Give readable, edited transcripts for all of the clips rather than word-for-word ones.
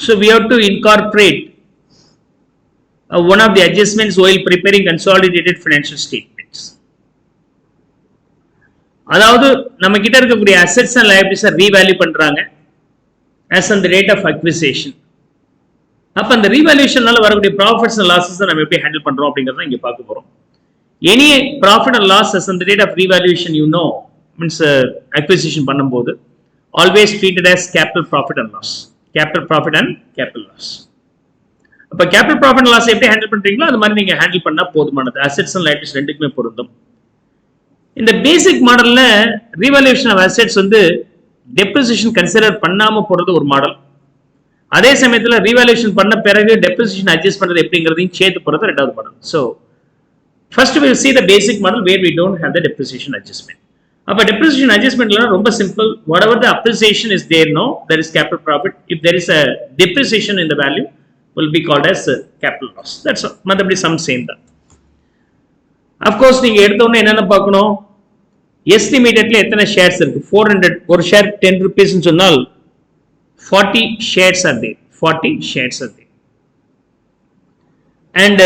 So we have to incorporate one of the adjustments while preparing consolidated financial statements. அதாவது நம்ம கிட்ட இருக்கக்கூடிய assets and liabilities revalue பண்றாங்க as on the date of acquisition. அப்ப அந்த revaluationனால வரக்கூடிய profits and losses நம்ம எப்படி ஹேண்டில் பண்றோம் அப்படிங்கறத இங்க பார்க்க போறோம். Any profit or loss as on the date of revaluation, you know, means acquisition பண்ணும்போது always treated as capital profit and loss. Capital profit and capital loss. அப்ப capital profit and loss எப்படி handle பண்றீங்களோ அது மாதிரி நீங்க handle பண்ணா போதுமானது. assets and liabilities ரெண்டுக்குமே பொருந்தும். இந்த பேசிக் மாடல்ல revaluation of assets வந்து depreciation கன்சிடர் பண்ணாம போறது ஒரு மாடல். அதே சமயத்துல revaluation பண்ண பிறகு depreciation adjust பண்றது எப்படிங்கறதையும் சேர்த்து போறது இரண்டாவது model. So first we will see the basic model where we don't have the depreciation adjustment. அப்ப depreciation adjustment ரொம்ப simple. Whatever the appreciation is there, no, there is capital profit. If there is a depreciation in the value, will be called as capital loss. That's all. மத்தபடி sum same தான். Of course நீங்க எடுத்த உடனே என்னென்ன பார்க்கணும், எஸ்டிமேட்டட்ல எத்தனை shares இருக்கு. 400 ஒரு ஷேர் 10 rupees னு சொன்னால் 40 shares are there. 40 shares are there. And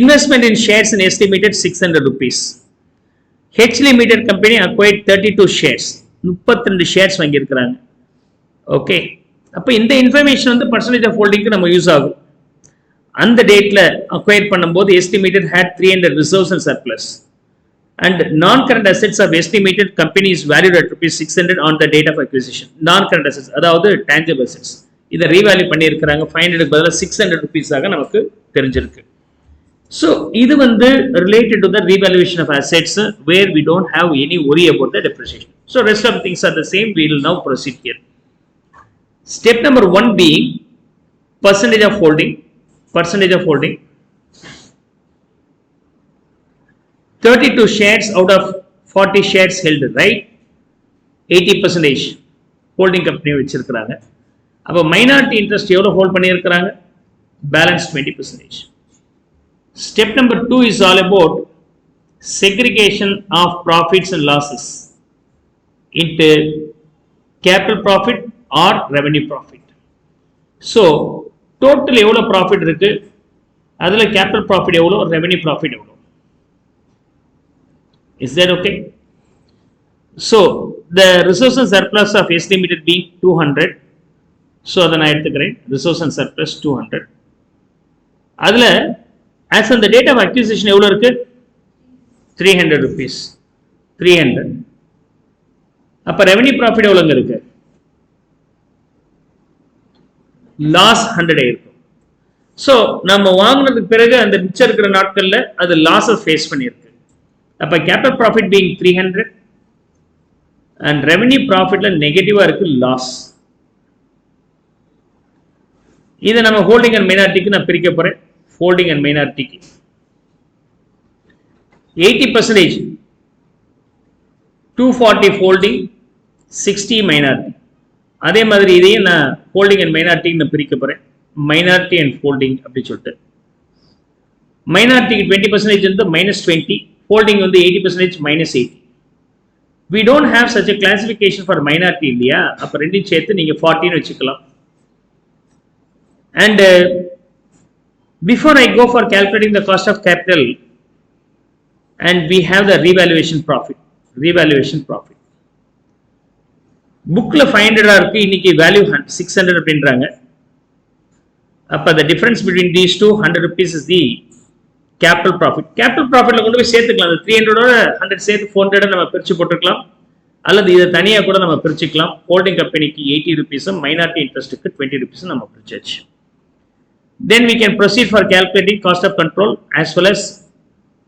investment in shares in estimated 600 rupees. H Limited company acquired 32 shares. 32 shares வாங்கியிருக்கிறாங்க. ஓகே, அப்போ இந்த இன்ஃபர்மேஷன் வந்து பர்சன்டேஜ் ஆஃப் ஹோல்டிங்க்கு நம்ம யூஸ் ஆகும். அந்த டேட்ல அக்வயர் பண்ணும்போது estimated had 300 reserves and surplus. And non-current assets of estimated company is valued at ₹600 on the date of acquisition. Non-current assets, அதாவது tangible assets. இதை ரீவேல்யூ பண்ணியிருக்கிறாங்க. 500 பதிலாக 600 rupees-ஆக நமக்கு தெரிஞ்சிருக்கு. So, இது வந்து related to the revaluation of assets where we don't have any worry about the depreciation. So, rest of the things are the same. We will now proceed here. Step number 1 being percentage of holding. Percentage of holding. 32 shares out of 40 shares held, right? 80% holding company வச்சிருக்கிறாங்க. அப்போ minority interest எவ்வளவு hold பண்ணியிருக்கிறாங்க? Balance 20%. Step number 2 is all about segregation of profits and losses into capital profit or revenue profit. So, total எவ்வளோ profit இருக்கு, அதில் capital profit எவ்வளோ, revenue profit எவ்வளோ. Is that okay? So, the resource and surplus of estimated being 200. So, அதை நான் எடுத்துக்கிறேன். Resource and surplus 200. அதில் as on the date of acquisition எவ்வளோ இருக்கு? 300 rupees. 300. அப்ப revenue profit எவ்வளோங்க இருக்கு? Loss 100 இருக்கும். So நம்ம வாங்கினதுக்கு பிறகு அந்த மிச்சம் இருக்கிற நாட்கள்ல அது லாஸை ஃபேஸ் பண்ணியிருக்கு. அப்ப capital profit being 300 and revenue profitல நெகட்டிவா இருக்கு லாஸ். இதை நம்ம ஹோல்டிங் அண்ட் மைனாரிட்டிக்கு நான் பிரிக்க போறேன். holding and minority 80% 240 holding 60 minority. அதே மாதிரி இதையும் நான் holding and minority ன்னு பிரிக்க போறேன். minority and holding அப்படி சொல்லிட்டு minority 20% வந்து -20, holding வந்து 80% -80. we don't have such a classification for minority இல்லையா? அப்ப ரெண்டையும் சேர்த்து நீங்க 40 ன்னு வச்சுக்கலாம். and before I go for calculating the cost of capital, and we have the revaluation profit. Revaluation profit. Bookla 500 இருக்கு, இன்னைக்கு value 600 அப்படின்றாங்க. அப்ப the difference between these two 100 rupees is the capital profit. Capital profitல கொண்டு போய் சேர்த்துக்கலாம். அந்த 300 ஓட 100 சேர்த்து 400 நம்ம பிரிச்சு போட்டுக்கலாம். அல்லது இதை தனியா கூட நம்ம பிரிச்சுக்கலாம். holding companyக்கு 80 rupees, minority interestக்கு 20 rupees நம்ம பிரிச்சாச்சு. Then we can proceed for calculating cost of control as well as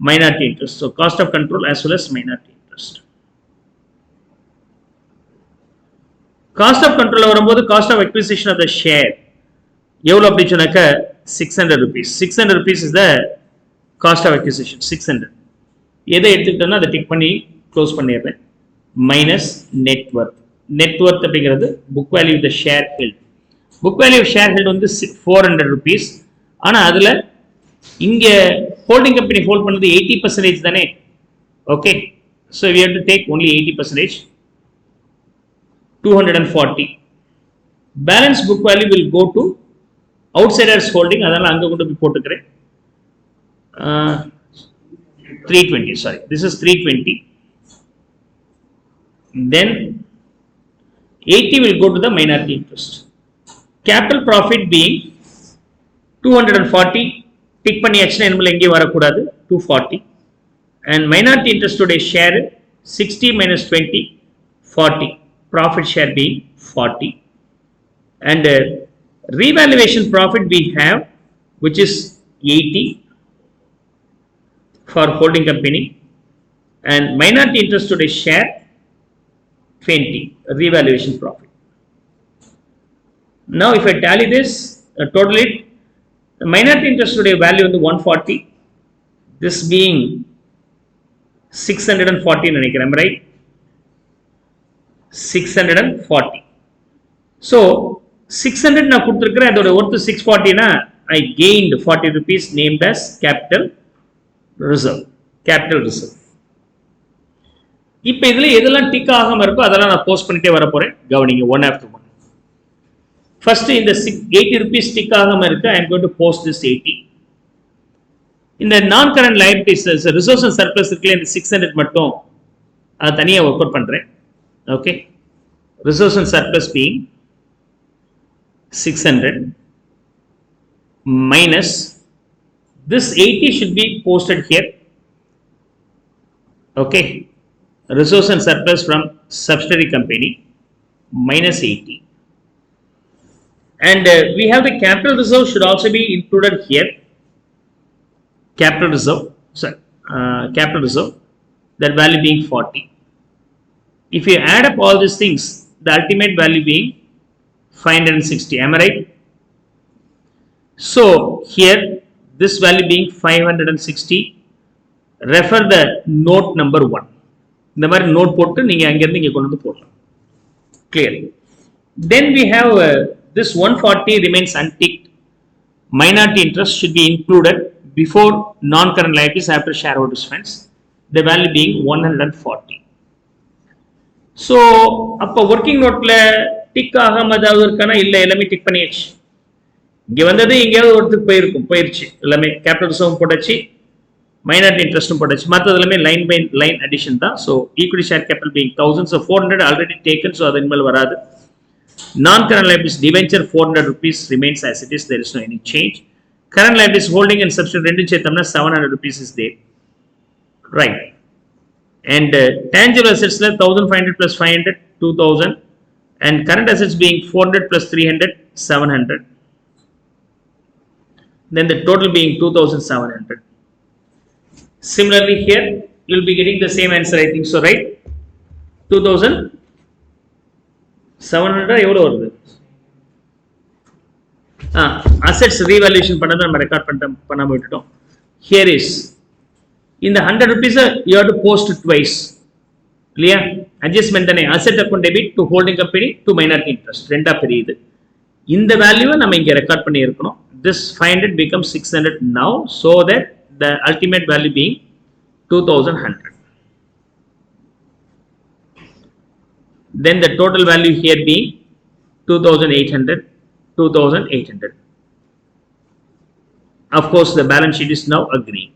minority interest. So, cost of control as well as minority interest. Cost of control வரும்போது cost of acquisition of the share எவ்வளோ அப்படி சொன்னாக்க 600 rupees. 600 rupees is the cost of acquisition. 600. எதை எடுத்துக்கிட்டோம்னா அதை tick பண்ணி close பண்ணிடுறேன். Minus net worth. Net worth அப்படிங்கிறது book value the share held. Book value share held வந்து 400 rupees. ஆனால் அதில் இங்கே ஹோல்டிங் கம்பெனி ஹோல்ட் பண்ணது 80% தானே. Okay, so we have to take only 80%. 240. balance book value will go to outsiders holding, அதனால அங்க கொண்டு போய் போட்டுக்கிறேன். 320, sorry, this is 320. Then 80 will go to the minority interest. Capital profit being 240, tick பண்ணியாச்சுன்னா என்னமோ எங்கே வரக்கூடாது, 240. And minority interest today share 60 minus 20, 40. Profit share being 40. And revaluation profit we have, which is 80 for holding company, and minority interest today share 20, revaluation profit. Now if I tally this, total it, the minority interest today value is 140, this being 640 நினைக்கிறேன், right? 640. So 600 நான் கொடுத்திருக்கிறேன், அதோட worth 640 னா I gained 40 rupees named as capital reserve. Capital reserve. இப்போ இதுல எதெல்லாம் tick ஆகாம இருக்கோ அதெல்லாம் நான் போஸ்ட் பண்ணிட்டே வர போறேன், கவனிங்க one after one. First இந்த 80 rupees டிக் ஆகாம இருக்கு, I am going to post this 80. இந்த நான் current liabilities reserves and surplus இருக்குல்ல, இந்த 600 மட்டும் அது தனியா ஒர்க் அவுட் பண்றேன். Okay, reserves and surplus being 600 minus this 80 should be posted here. Okay, resource and surplus from subsidiary company minus 80, and we have the capital reserve should also be included here. Capital reserve, sorry, capital reserve, that value being 40. If you add up all these things, the ultimate value being 560. Am I right? So here this value being 560, refer the note number 1. இந்த மாதிரி note போட்டு நீங்க அங்க இருந்து இங்க கொண்டு வந்து போடலாம். Clear? Then we have this 140 remains unticked. Minority interest should be included before non-current liabilities after shareholders funds. The value being 140. So அப்ப working noteல டிக் ஆகாம ஏதாவது இருக்கானா? இல்ல, எல்லாமே டிக் பண்ணியாச்சு. இங்க வந்தது எங்கேயாவது ஒருத்துக்கு போயிருச்சு. எல்லாமே கேபிட்டல் ரிசர்வ் போட்டாச்சு, மைனாரிட்டி இன்ட்ரெஸ்டும் போட்டாச்சு, மற்றது எல்லாமே லைன் பை லைன் அடிஷன் தான். So equity share capital being 1000, so 400 already taken, so அது இனிமேல் வராது. நான் current liabilities டிவென்ச்சர் 400 rupees remains as it is, there is no any change. Current liabilities holding and subsidiary ரெண்டும் சேர்த்தோம்னா 700 rupees is there, right? And tangible assets 1500 plus 500 2000, and current assets being 400 plus 300 700, then the total being 2700. Similarly here you will be getting the same answer, I think so, right? 2700 எவ்வளவு வருது? assets revaluation பண்ணத நம்ம record பண்ணாம விட்டுட்டோம். Here is இந்த 100 rupees you have to post twice, இல்லையா? Adjustment தானே, asset account debit to holding company to minority interest ரெண்டா பிரியுது. இந்த வேல்யூவை நம்ம இங்க ரெக்கார்ட் பண்ணி இருக்கணும். This 500 becomes 600 now, so that the ultimate value being 2100. Then the total value here being 2800. Of course the balance sheet is now agreed.